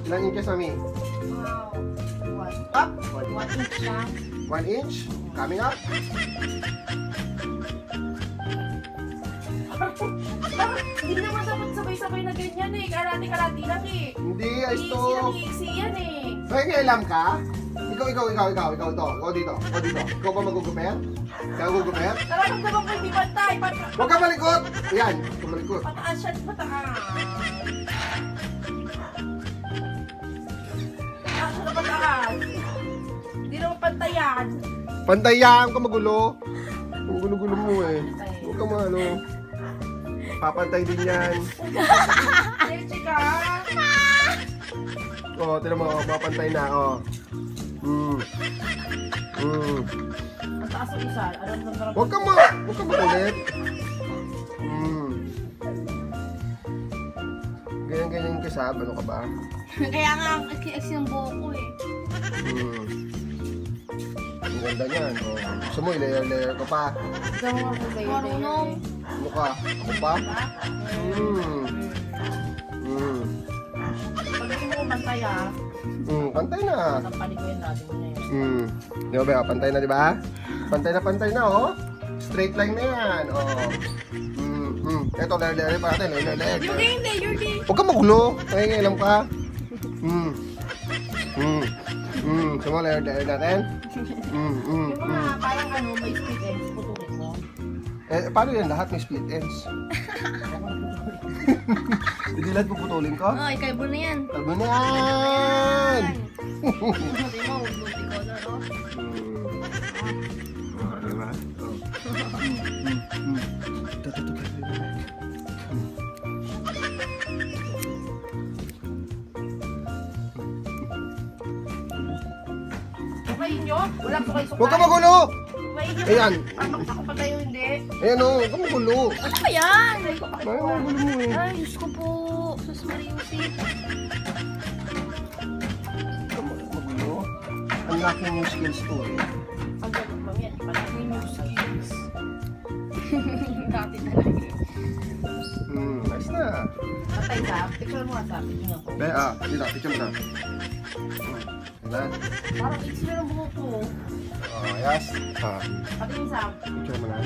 Ilang inches, mami? Wow. Up. 1 inch lang. 1 inch. Coming up. Hindi naman dapat sabay-sabay na ganyan eh. Kalati-kalati lang eh. Hindi, ayos to. Easy lang, easy yan eh. May alam ka? Ikaw to. Ikaw dito. Ikaw ba magugupit? Ikaw magugupit? Nararamdaman ko hindi pantay. Huwag ka malikot! Yan, huwag ka malikot. Pataas siya, pataas. Pataas siya na pataas. Hindi naman pantayan. Pantayan ka magulo. Ang gulo-gulo mo eh. Huwag ka ano. Papantay din yan. Leche ka. Oo, tinan mo, papantay na, oh. Ang taas ng isa. Alam. Huwag ka makulit. Ganyan-ganyan ka sa, ano ka ba? Kaya nga ang x yung buhok ko eh. Ang ganda niyan, oh. Gusto mo, i-layer ko pa. Marunong. Ano ka? Ako pa? Pag hindi mo pantay ah. Pantay na. Tampanin ko yun natin mo na yun. Di ba, Bea? Pantay na, di ba? Pantay na, oh. Straight line na yan, oh. Ito, layer pa natin, layer. You're day. Huwag ka magulo. Nangingilam ka. Gusto mo, layer natin? Yung mga parang ano, may split ends, putulin mo. Paano yan lahat may split ends? Hindi lahat puputulin ko? Oh, ikay na yan. Tabo na yan! Hindi mo, multi color oh. Diba? Sukayin nyo? Walang sukay-sukay. Huwag ka magulo! Sukayin nyo. Ayan. Ako pa tayo hindi. Ayan, oh. Huwag ka magulo. Ano ba yan? Bakit magulo mo eh? Ay, Diyos ko po. Sus Mariusip. Huwag ka magulo. Unlocking new skills to eh. Ang gano'n mo yan. Ipanagin nyo skills. Dati talaga. Nice na. Patay ka. Picture mo nga sa akin. Tingnan ko. Bea, dito, picture mo na. Ayan. Parang itzy na ng buhok ko. Yes. Patingin sa akin. Picture mo na.